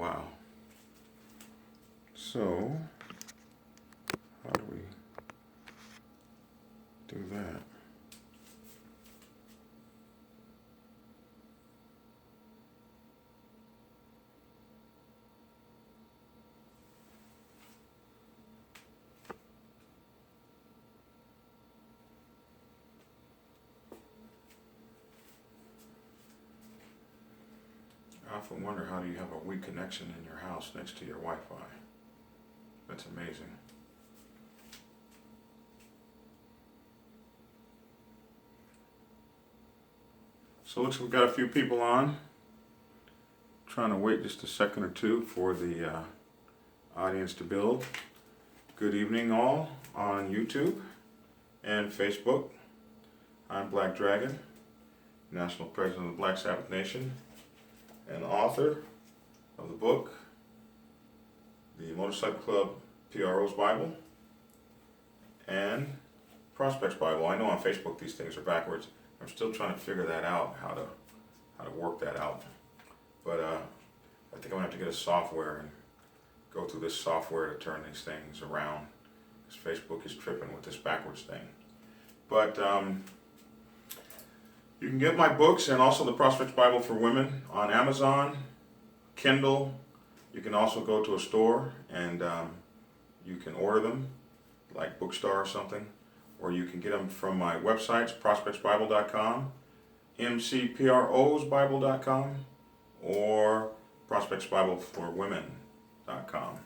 Wow. So, how do we do that? I often wonder, how do you have a weak connection in your house next to your Wi-Fi? That's amazing. So looks like we've got a few people on. Trying to wait just a second or two for the audience to build. Good evening all on YouTube and Facebook. I'm Black Dragon, National President of the Black Sabbath Nation, and author of the book, the Motorcycle Club PRO's Bible, and Prospects Bible. I know on Facebook these things are backwards. I'm still trying to figure that out, how to work that out. But I think I'm gonna have to get a software and go through this software to turn these things around, because Facebook is tripping with this backwards thing. But you can get my books and also the Prospects Bible for Women on Amazon, Kindle. You can also go to a store and you can order them, like Bookstore or something, or you can get them from my websites, prospectsbible.com, mcprosbible.com, or prospectsbibleforwomen.com.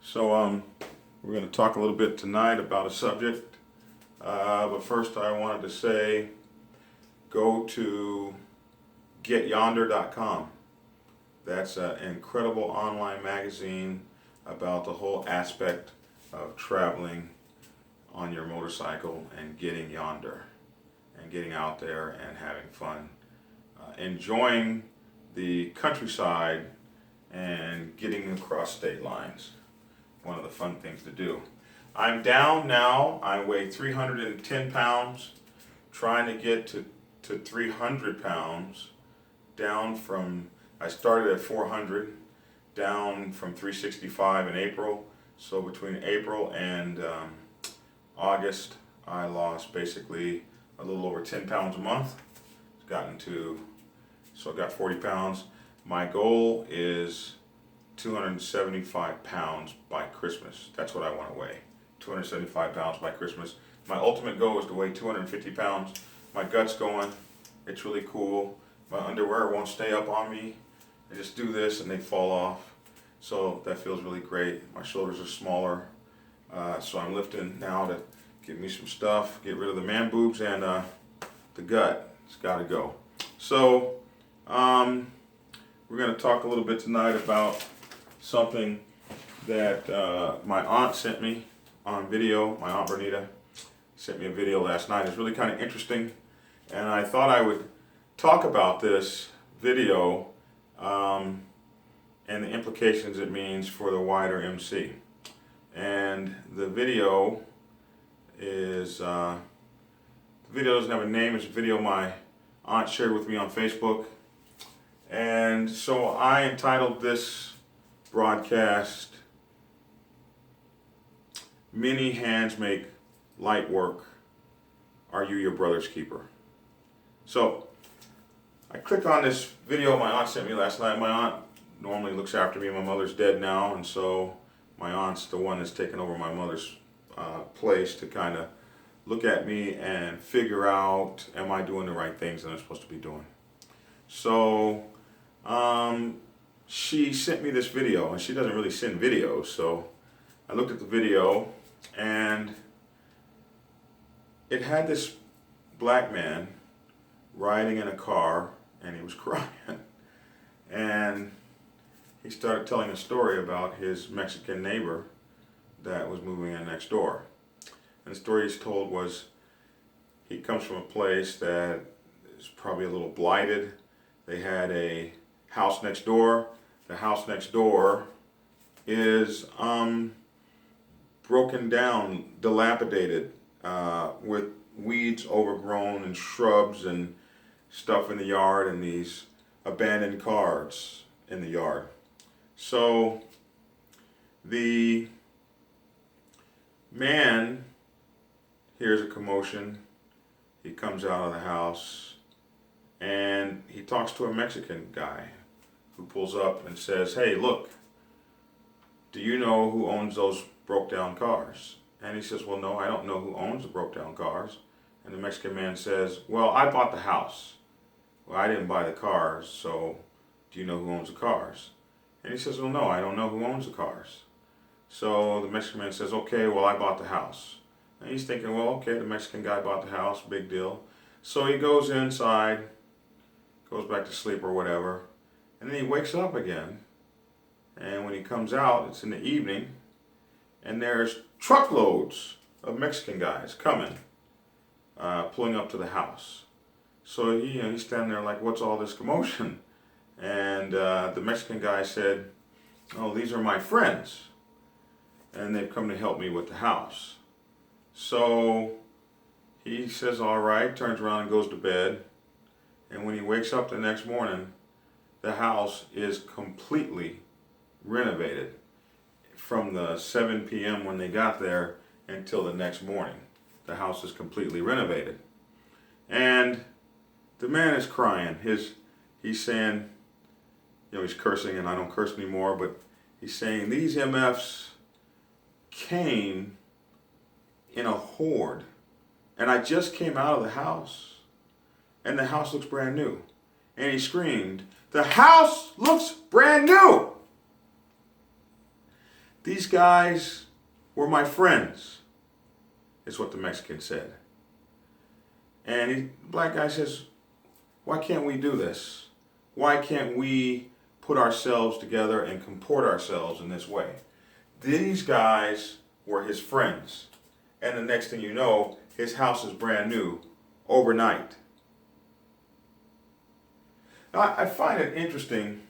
So we're going to talk a little bit tonight about a subject, but first I wanted to say, go to getyonder.com. That's an incredible online magazine about the whole aspect of traveling on your motorcycle and getting yonder and getting out there and having fun, enjoying the countryside and getting across state lines. One of the fun things to do. I'm down now. I weigh 310 pounds, trying to get to 300 pounds, down from, I started at 400, down from 365 in April. So between April and August, I lost basically a little over 10 pounds a month. It's gotten to, so I got 40 pounds. My goal is 275 pounds by Christmas. That's what I want to weigh. 275 pounds by Christmas. My ultimate goal is to weigh 250 pounds. My gut's going. It's really cool. My underwear won't stay up on me. I just do this and they fall off. So that feels really great. My shoulders are smaller. So I'm lifting now to get me some stuff, get rid of the man boobs and the gut. It's got to go. So we're going to talk a little bit tonight about something that my aunt sent me on video. My aunt Bernita sent me a video last night. It's really kind of interesting, and I thought I would talk about this video and the implications it means for the wider MC. And the video is, the video doesn't have a name. It's a video my aunt shared with me on Facebook. And so I entitled this broadcast, "Many Hands Make Light Work. Are You Your Brother's Keeper?" So I clicked on this video my aunt sent me last night. My aunt normally looks after me. My mother's dead now, and so my aunt's the one that's taken over my mother's place to kind of look at me and figure out, am I doing the right things that I'm supposed to be doing? So she sent me this video, and she doesn't really send videos, so I looked at the video and it had this black man riding in a car and he was crying, and he started telling a story about his Mexican neighbor that was moving in next door. And the story he's told was, he comes from a place that is probably a little blighted. They had a house next door. The house next door is broken down, dilapidated, with weeds overgrown and shrubs and stuff in the yard, and these abandoned cars in the yard. So the man hears a commotion. He comes out of the house and he talks to a Mexican guy who pulls up and says, "Hey, look, do you know who owns those broke down cars?" And he says, "Well, no, I don't know who owns the broke down cars." And the Mexican man says, "Well, I bought the house. Well, I didn't buy the cars, so do you know who owns the cars?" And he says, "Well, no, I don't know who owns the cars." So the Mexican man says, "Okay, well, I bought the house." And he's thinking, well, okay, the Mexican guy bought the house, big deal. So he goes inside, goes back to sleep or whatever, and then he wakes up again. And when he comes out, it's in the evening, and there's truckloads of Mexican guys coming, pulling up to the house. So he's standing there like, what's all this commotion? And the Mexican guy said, "Oh, these are my friends, and they've come to help me with the house." So he says, all right, turns around and goes to bed. And when he wakes up the next morning, the house is completely renovated from the 7 p.m. when they got there until the next morning. The house is completely renovated. And the man is crying. He's saying, he's cursing, and I don't curse anymore, but he's saying these MFs came in a horde, and I just came out of the house, and the house looks brand new. And he screamed, "The house looks brand new!" These guys were my friends, is what the Mexican said. And the black guy says, why can't we do this? Why can't we put ourselves together and comport ourselves in this way? These guys were his friends. And the next thing you know, his house is brand new overnight. Now, I find it interesting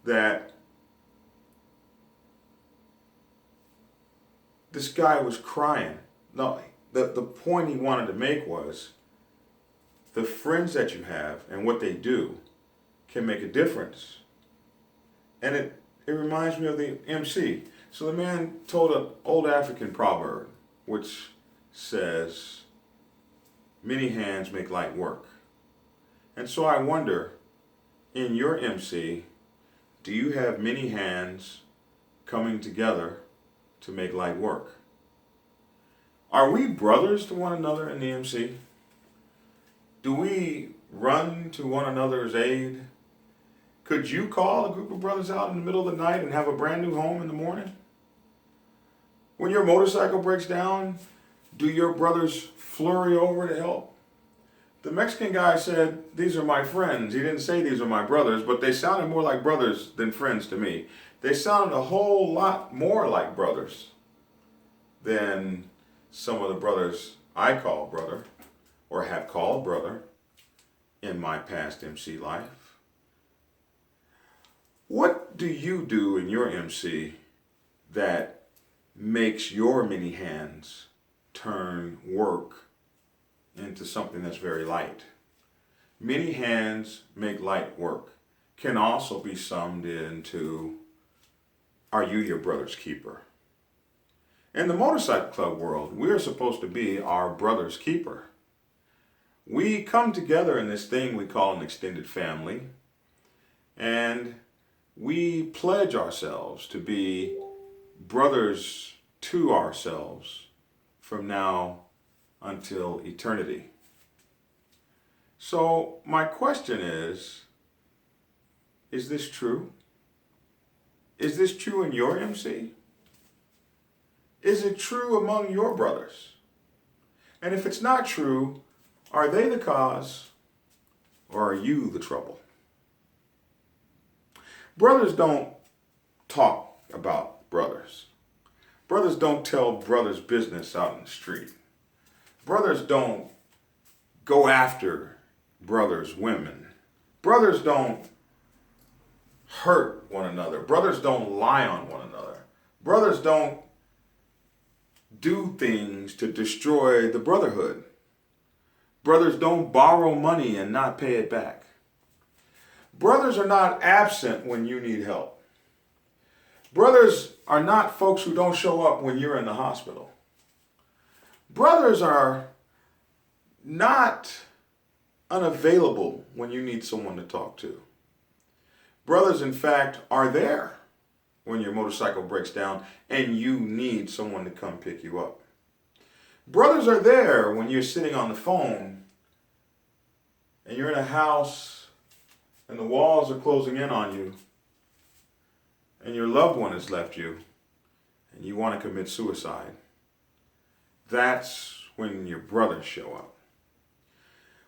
that this guy was crying. No, the point he wanted to make was the friends that you have and what they do can make a difference. And it reminds me of the MC. So the man told an old African proverb, which says, many hands make light work. And so I wonder, in your MC, do you have many hands coming together to make light work? Are we brothers to one another in the MC? Do we run to one another's aid? Could you call a group of brothers out in the middle of the night and have a brand new home in the morning? When your motorcycle breaks down, do your brothers flurry over to help? The Mexican guy said, these are my friends. He didn't say these are my brothers, but they sounded more like brothers than friends to me. They sounded a whole lot more like brothers than some of the brothers I call brother or have called brother in my past MC life. What do you do in your MC that makes your many hands turn work into something that's very light? Many hands make light work can also be summed into, are you your brother's keeper? In the motorcycle club world, we're supposed to be our brother's keeper. We come together in this thing we call an extended family, and we pledge ourselves to be brothers to ourselves from now until eternity. So my question is this true? Is this true in your MC? Is it true among your brothers? And if it's not true, are they the cause or are you the trouble? Brothers don't talk about brothers. Brothers don't tell brothers' business out in the street. Brothers don't go after brothers' women. Brothers don't hurt one another. Brothers don't lie on one another. Brothers don't do things to destroy the brotherhood. Brothers don't borrow money and not pay it back. Brothers are not absent when you need help. Brothers are not folks who don't show up when you're in the hospital. Brothers are not unavailable when you need someone to talk to. Brothers, in fact, are there when your motorcycle breaks down and you need someone to come pick you up. Brothers are there when you're sitting on the phone and you're in a house and the walls are closing in on you and your loved one has left you and you want to commit suicide. That's when your brothers show up.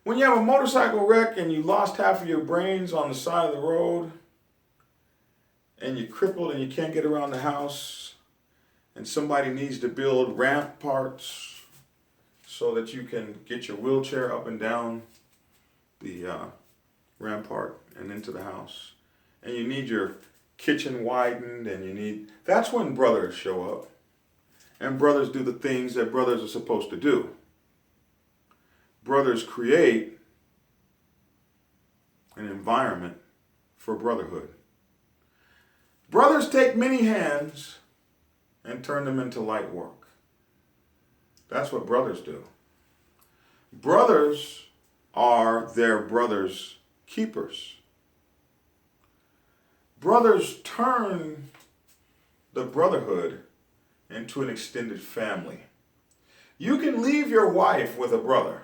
When you have a motorcycle wreck and you lost half of your brains on the side of the road and you're crippled and you can't get around the house and somebody needs to build ramp parts so that you can get your wheelchair up and down the rampart and into the house, and you need your kitchen widened, and that's when brothers show up. And brothers do the things that brothers are supposed to do. Brothers create an environment for brotherhood. Brothers take many hands and turn them into light work. That's what brothers do. Brothers are their brothers' keepers. Brothers turn the brotherhood into an extended family. You can leave your wife with a brother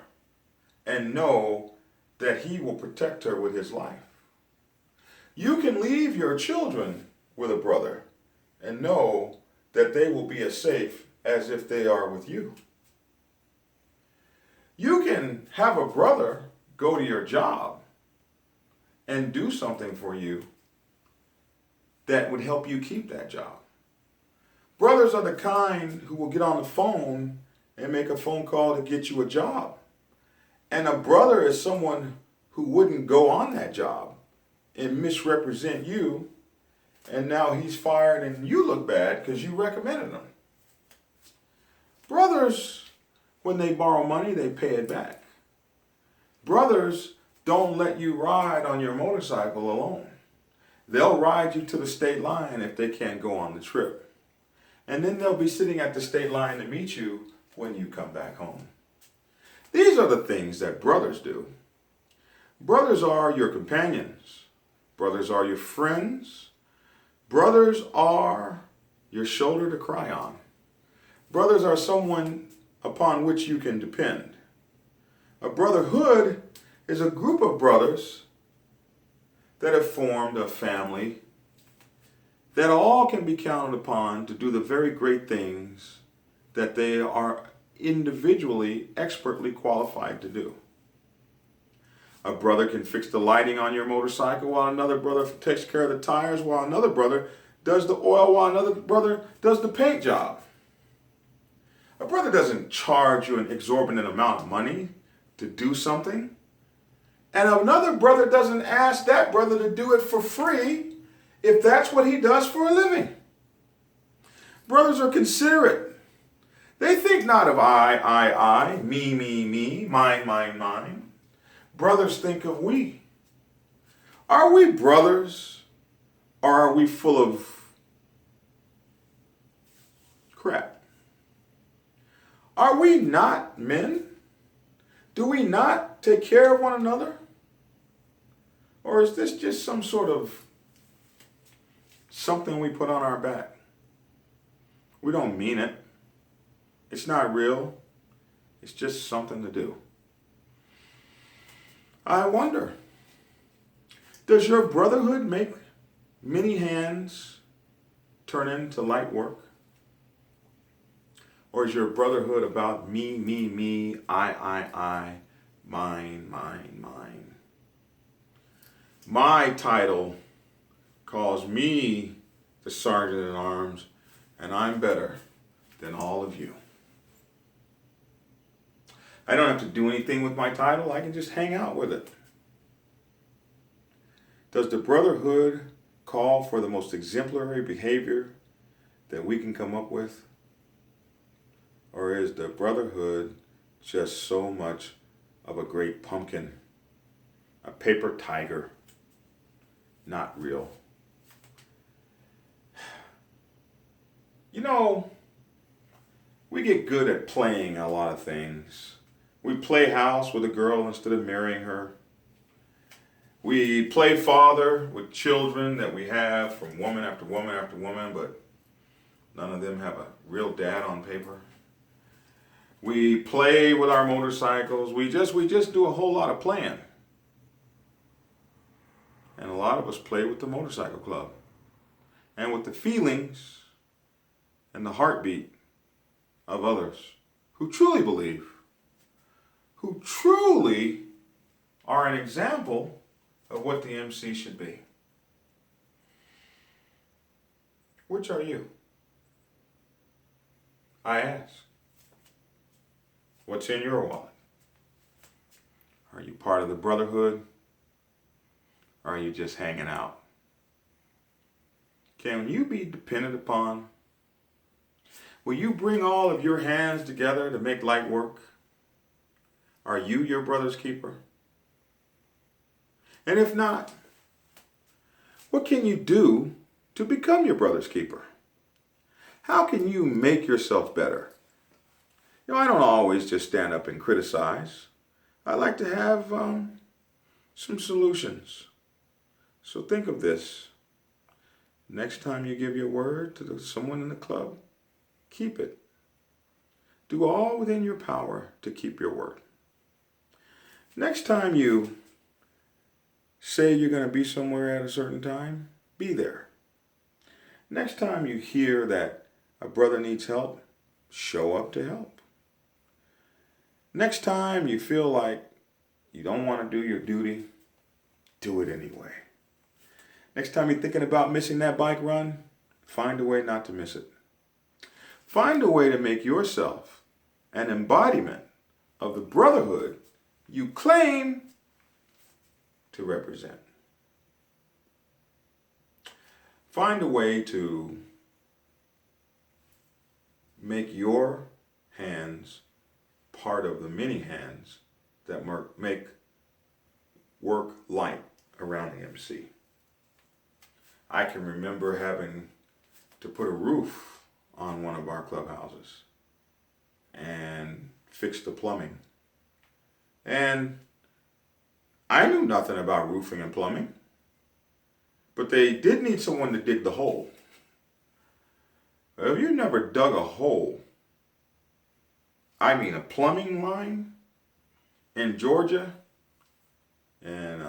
and know that he will protect her with his life. You can leave your children with a brother and know that they will be as safe as if they are with you. You can have a brother go to your job and do something for you that would help you keep that job. Brothers are the kind who will get on the phone and make a phone call to get you a job. And a brother is someone who wouldn't go on that job and misrepresent you, and now he's fired and you look bad because you recommended him. Brothers, when they borrow money, they pay it back. Brothers don't let you ride on your motorcycle alone. They'll ride you to the state line if they can't go on the trip. And then they'll be sitting at the state line to meet you when you come back home. These are the things that brothers do. Brothers are your companions. Brothers are your friends. Brothers are your shoulder to cry on. Brothers are someone upon which you can depend. A brotherhood is a group of brothers that have formed a family that all can be counted upon to do the very great things that they are individually expertly qualified to do. A brother can fix the lighting on your motorcycle while another brother takes care of the tires, while another brother does the oil, while another brother does the paint job. A brother doesn't charge you an exorbitant amount of money to do something. And another brother doesn't ask that brother to do it for free if that's what he does for a living. Brothers are considerate. They think not of I, me, mine, mine. Brothers think of we. Are we brothers, or are we full of crap? Are we not men? Do we not take care of one another? Or is this just some sort of something we put on our back? We don't mean it. It's not real. It's just something to do. I wonder, does your brotherhood make many hands turn into light work? Or is your brotherhood about me, I, mine? My title calls me the sergeant at arms, and I'm better than all of you. I don't have to do anything with my title. I can just hang out with it. Does the brotherhood call for the most exemplary behavior that we can come up with? Or is the brotherhood just so much of a great pumpkin, a paper tiger, not real? You know, we get good at playing a lot of things. We play house with a girl instead of marrying her. We play father with children that we have from woman after woman after woman, but none of them have a real dad on paper. We play with our motorcycles. We just do a whole lot of playing. And a lot of us play with the motorcycle club. And with the feelings and the heartbeat of others who truly believe, who truly are an example of what the MC should be. Which are you? I ask. What's in your wallet? Are you part of the Brotherhood? Or are you just hanging out? Can you be depended upon? Will you bring all of your hands together to make light work? Are you your brother's keeper? And if not, what can you do to become your brother's keeper? How can you make yourself better? You know, I don't always just stand up and criticize. I like to have some solutions. So think of this. Next time you give your word to someone in the club, keep it. Do all within your power to keep your word. Next time you say you're going to be somewhere at a certain time, be there. Next time you hear that a brother needs help, show up to help. Next time you feel like you don't want to do your duty, do it anyway. Next time you're thinking about missing that bike run, find a way not to miss it. Find a way to make yourself an embodiment of the brotherhood you claim to represent. Find a way to make your hands part of the many hands that make work light around the MC. I can remember having to put a roof on one of our clubhouses and fix the plumbing. And I knew nothing about roofing and plumbing, but they did need someone to dig the hole. Have you never dug a hole? I mean a plumbing line in Georgia in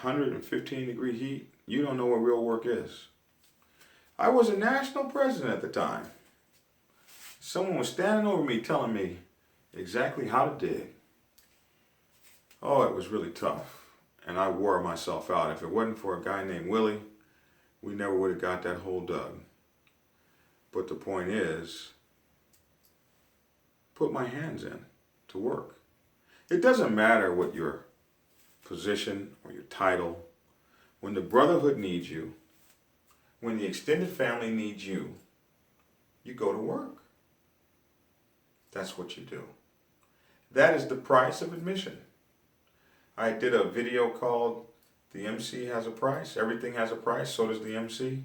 115-degree heat? You don't know what real work is. I was a national president at the time. Someone was standing over me telling me exactly how to dig. Oh, it was really tough. And I wore myself out. If it wasn't for a guy named Willie, we never would have got that hole dug. But the point is, put my hands in to work. It doesn't matter what your position or your title. When the brotherhood needs you, when the extended family needs you, you go to work. That's what you do. That is the price of admission. I did a video called The MC Has a Price. Everything has a price, so does the MC.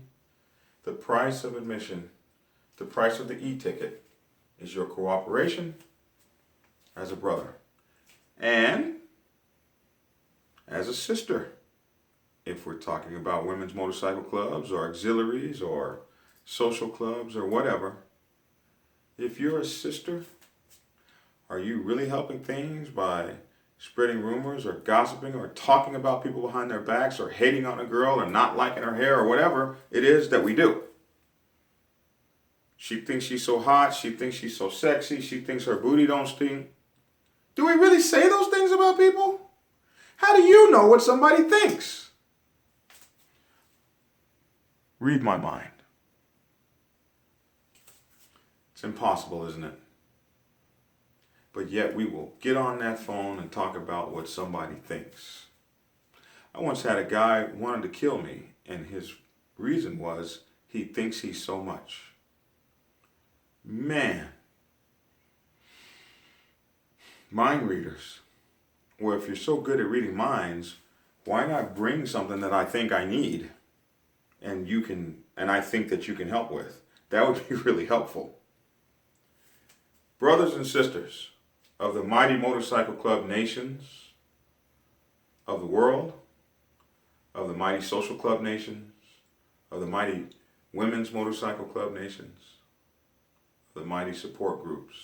The price of admission, the price of the e-ticket, is your cooperation as a brother and as a sister. If we're talking about women's motorcycle clubs or auxiliaries or social clubs or whatever, if you're a sister, are you really helping things by spreading rumors or gossiping or talking about people behind their backs or hating on a girl or not liking her hair or whatever it is that we do? She thinks she's so hot. She thinks she's so sexy. She thinks her booty don't stink. Do we really say those things about people? How do you know what somebody thinks? Read my mind. It's impossible, isn't it? But yet we will get on that phone and talk about what somebody thinks. I once had a guy who wanted to kill me, and his reason was he thinks he's so much. Man. Mind readers. Well, if you're so good at reading minds, why not bring something that I think I need and I think that you can help with? That would be really helpful. Brothers and sisters of the mighty motorcycle club nations of the world, of the mighty social club nations, of the mighty women's motorcycle club nations, of the mighty support groups.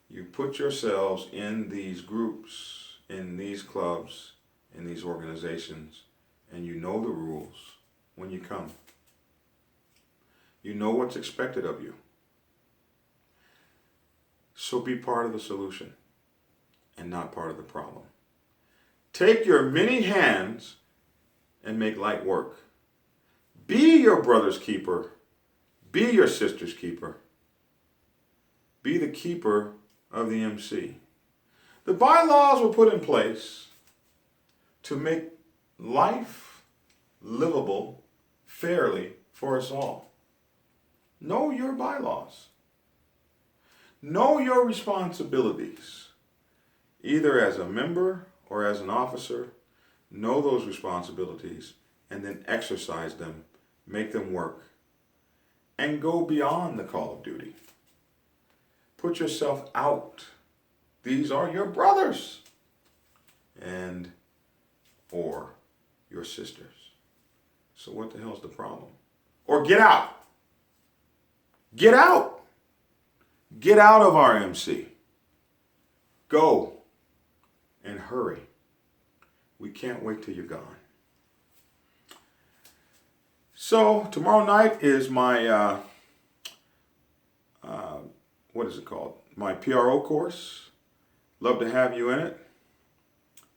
You put yourselves in these groups, in these clubs, in these organizations, and you know the rules when you come. You know what's expected of you. So be part of the solution and not part of the problem. Take your many hands and make light work. Be your brother's keeper. Be your sister's keeper. Be the keeper of the MC. The bylaws were put in place to make life livable fairly for us all. Know your bylaws. Know your responsibilities. Either as a member or as an officer, know those responsibilities and then exercise them, make them work, and go beyond the call of duty. Put yourself out. These are your brothers and or your sisters. So what the hell's the problem? Or get out. Get out. Get out of our MC. Go and hurry. We can't wait till you're gone. So tomorrow night is my, what is it called? My PRO course. Love to have you in it.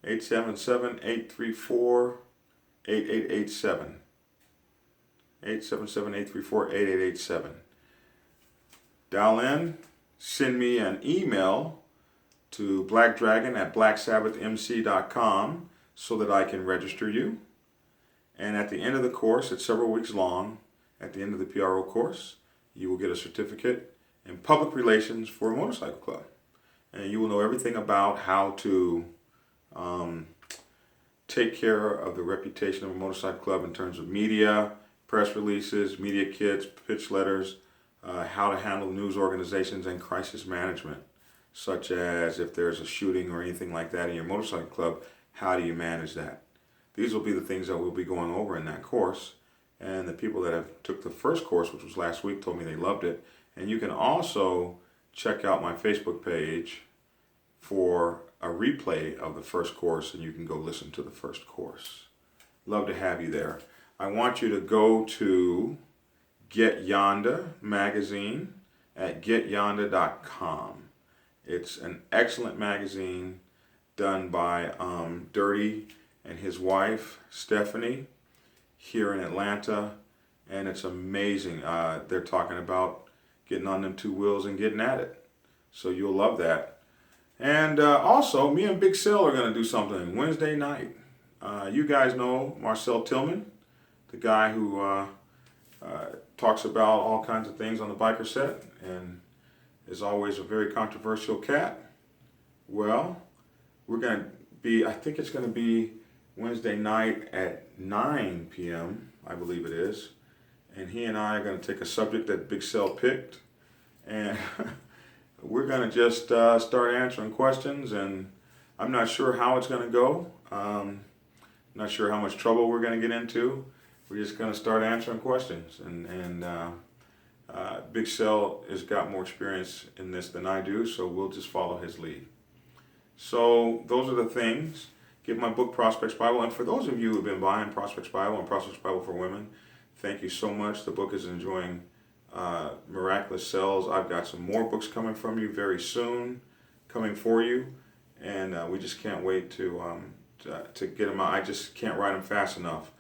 877-834-8887. 877-834-8887. Dial in, send me an email to blackdragon@blacksabbathmc.com so that I can register you. And at the end of the course, it's several weeks long, at the end of the PRO course, you will get a certificate in public relations for a motorcycle club. And you will know everything about how to take care of the reputation of a motorcycle club in terms of media, press releases, media kits, pitch letters, how to handle news organizations and crisis management, such as if there's a shooting or anything like that in your motorcycle club, how do you manage that? These will be the things that we'll be going over in that course. And the people that have took the first course, which was last week, told me they loved it. And you can also check out my Facebook page for a replay of the first course, and you can go listen to the first course. Love to have you there. I want you to go to Get Yonder magazine at getyonder.com. It's an excellent magazine done by Dirty and his wife, Stephanie, here in Atlanta, and it's amazing. They're talking about getting on them two wheels and getting at it. So you'll love that. And also, me and Big Sel are going to do something Wednesday night. You guys know Marcel Tillman, the guy who talks about all kinds of things on the biker set and is always a very controversial cat. Well, we're going to be, I think it's going to be Wednesday night at 9 p.m., I believe it is. And he and I are going to take a subject that Big Sel picked. And we're going to just start answering questions. And I'm not sure how it's going to go. Not sure how much trouble we're going to get into. We're just going to start answering questions. And Big Sel has got more experience in this than I do, so we'll just follow his lead. So those are the things. Get my book, Prospects Bible. And for those of you who have been buying Prospects Bible and Prospects Bible for Women, thank you so much. The book is enjoying miraculous sales. I've got some more books coming from you very soon, coming for you. And we just can't wait to get them out. I just can't write them fast enough.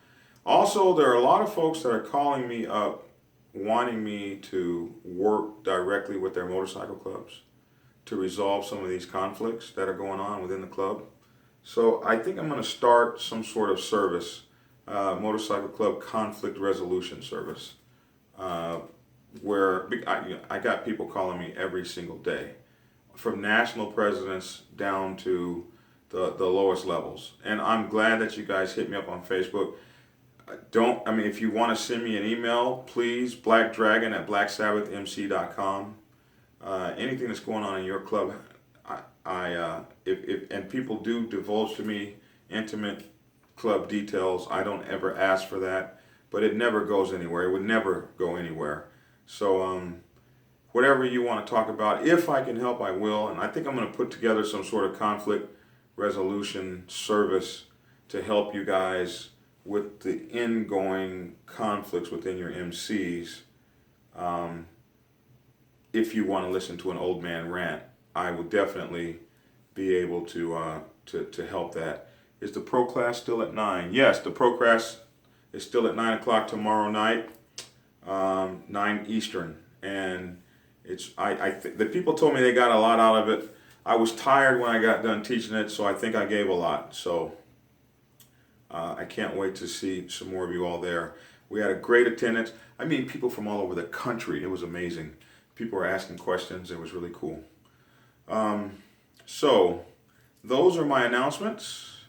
Also, there are a lot of folks that are calling me up wanting me to work directly with their motorcycle clubs to resolve some of these conflicts that are going on within the club. So I think I'm going to start some sort of service, motorcycle club conflict resolution service, where I got people calling me every single day, from national presidents down to the lowest levels. And I'm glad that you guys hit me up on Facebook. I mean, if you want to send me an email, please, blackdragon@blacksabbathmc.com. Anything that's going on in your club, if and people do divulge to me intimate club details, I don't ever ask for that, but it never goes anywhere. It would never go anywhere. So, whatever you want to talk about, if I can help, I will. And I think I'm going to put together some sort of conflict resolution service to help you guys with the ingoing conflicts within your MCs. If you want to listen to an old man rant, I will definitely be able to help that. Is the pro class still at 9? Yes, the pro class is still at 9 o'clock tomorrow night, 9 Eastern. And the people told me they got a lot out of it. I was tired when I got done teaching it, so I think I gave a lot. So I can't wait to see some more of you all there. We had a great attendance. I mean, people from all over the country. It was amazing. People were asking questions. It was really cool. So those are my announcements.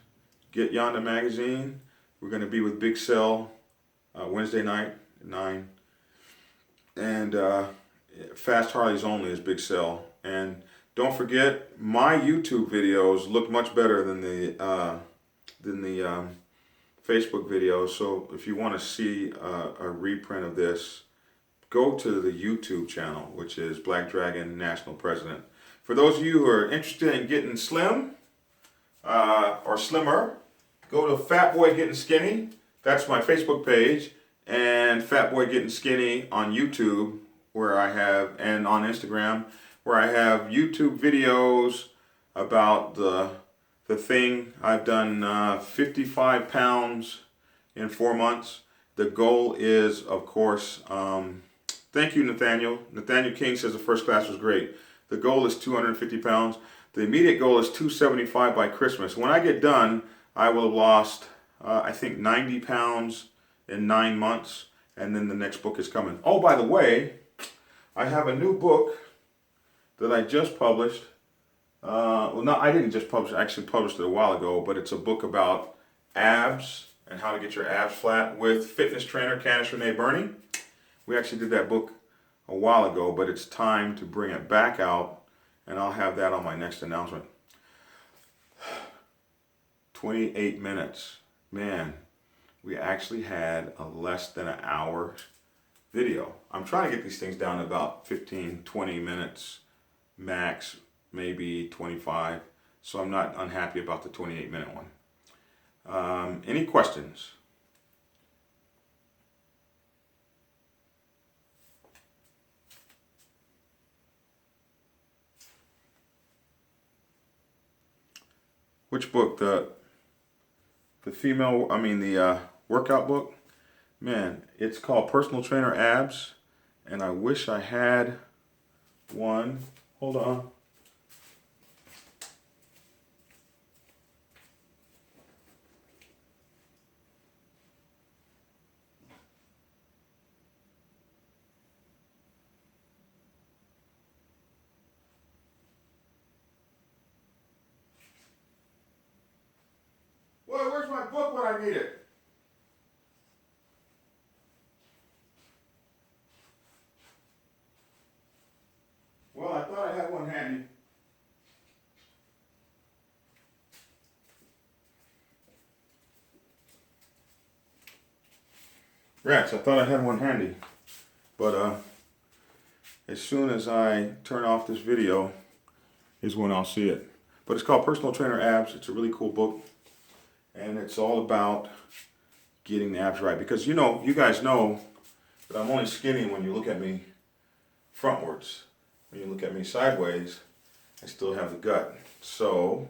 Get Yonder Magazine. We're going to be with Big Cell Wednesday night at 9. And Fast Harleys Only is Big Cell. And don't forget, my YouTube videos look much better than the Facebook videos. So if you want to see a reprint of this, go to the YouTube channel, which is Black Dragon National President. For those of you who are interested in getting slim or slimmer, go to Fat Boy Getting Skinny. That's my Facebook page. And Fat Boy Getting Skinny on YouTube, where I have, and on Instagram, where I have YouTube videos about the thing. I've done 55 pounds in 4 months. The goal is, of course, thank you, Nathaniel. Nathaniel King says the first class was great. The goal is 250 pounds. The immediate goal is 275 by Christmas. When I get done, I will have lost, I think, 90 pounds in 9 months. And then the next book is coming. Oh, by the way, I have a new book that I just published. Well, no, I didn't just publish it. I actually published it a while ago. But it's a book about abs and how to get your abs flat with fitness trainer Candice Renee Burney. We actually did that book a while ago, but it's time to bring it back out, and I'll have that on my next announcement. 28 minutes. Man, we actually had a less than an hour video. I'm trying to get these things down to about 15, 20 minutes max, maybe 25. So I'm not unhappy about the 28-minute one. Any questions? Which book? The workout book? Man, it's called Personal Trainer Abs, and I wish I had one. Hold on. Boy, where's my book when I need it? Well, I thought I had one handy. Rats, I thought I had one handy. But as soon as I turn off this video is when I'll see it. But it's called Personal Trainer Abs. It's a really cool book. And it's all about getting the abs right. Because you guys know that I'm only skinny when you look at me frontwards. When you look at me sideways, I still have the gut. So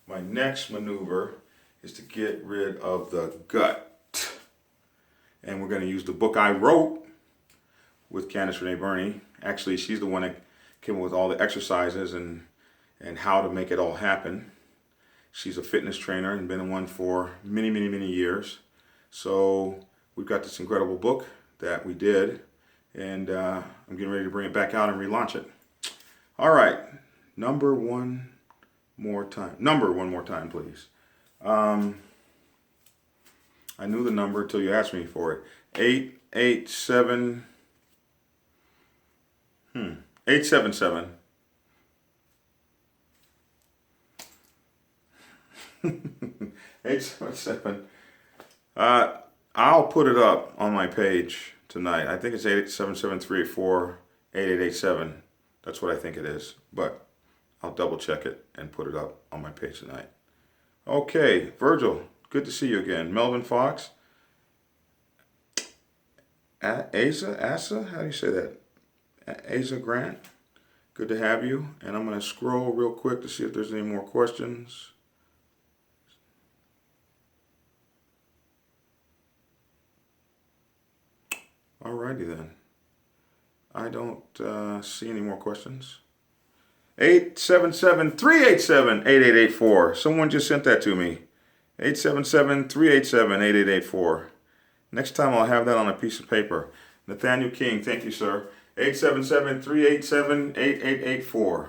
my next maneuver is to get rid of the gut. And we're going to use the book I wrote with Candice Renee Burney. Actually, she's the one that came up with all the exercises and how to make it all happen. She's a fitness trainer and been in one for many, many, many years. So we've got this incredible book that we did, and I'm getting ready to bring it back out and relaunch it. All right, number one more time, please. I knew the number until you asked me for it. 887. 877. 877. I'll put it up on my page tonight. I think it's 877-384-8887. That's what I think it is. But I'll double check it and put it up on my page tonight. Okay, Virgil, good to see you again. Melvin Fox. Asa? How do you say that? Asa Grant. Good to have you. And I'm going to scroll real quick to see if there's any more questions. Alrighty then. I don't see any more questions. 877-387-8884. Someone just sent that to me. 877-387-8884. Next time I'll have that on a piece of paper. Nathaniel King, thank you, sir. 877-387-8884.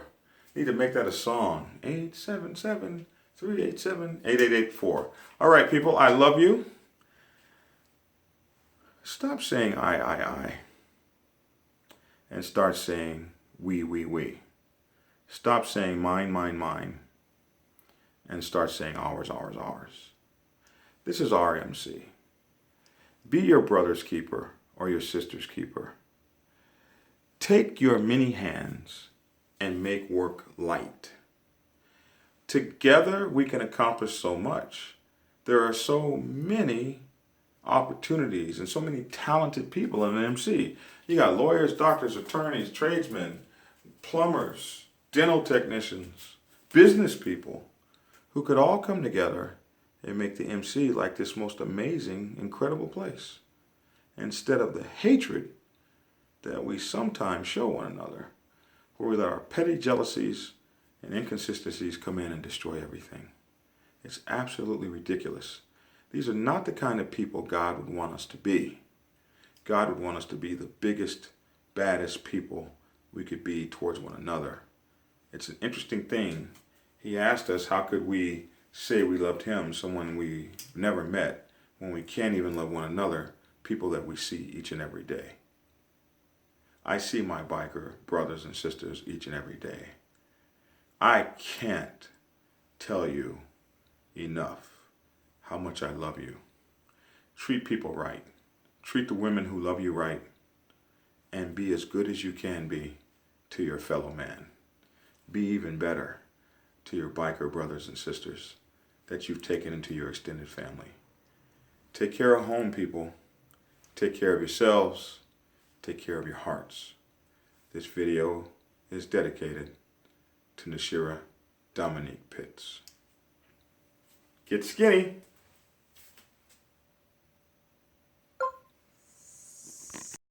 Need to make that a song. 877-387-8884. All right, people, I love you. Stop saying I, and start saying we. Stop saying mine, and start saying ours. This is RMC. Be your brother's keeper or your sister's keeper. Take your many hands and make work light. Together we can accomplish so much. There are so many opportunities and so many talented people in an MC. You got lawyers, doctors, attorneys, tradesmen, plumbers, dental technicians, business people who could all come together and make the MC like this most amazing, incredible place. Instead of the hatred that we sometimes show one another, where we let our petty jealousies and inconsistencies come in and destroy everything. It's absolutely ridiculous. These are not the kind of people God would want us to be. God would want us to be the biggest, baddest people we could be towards one another. It's an interesting thing. He asked us, how could we say we loved him, someone we never met, when we can't even love one another, people that we see each and every day. I see my biker brothers and sisters each and every day. I can't tell you enough how much I love you. Treat people right. Treat the women who love you right. And be as good as you can be to your fellow man. Be even better to your biker brothers and sisters that you've taken into your extended family. Take care of home, people. Take care of yourselves. Take care of your hearts. This video is dedicated to Nashira Dominique Pitts. Get skinny.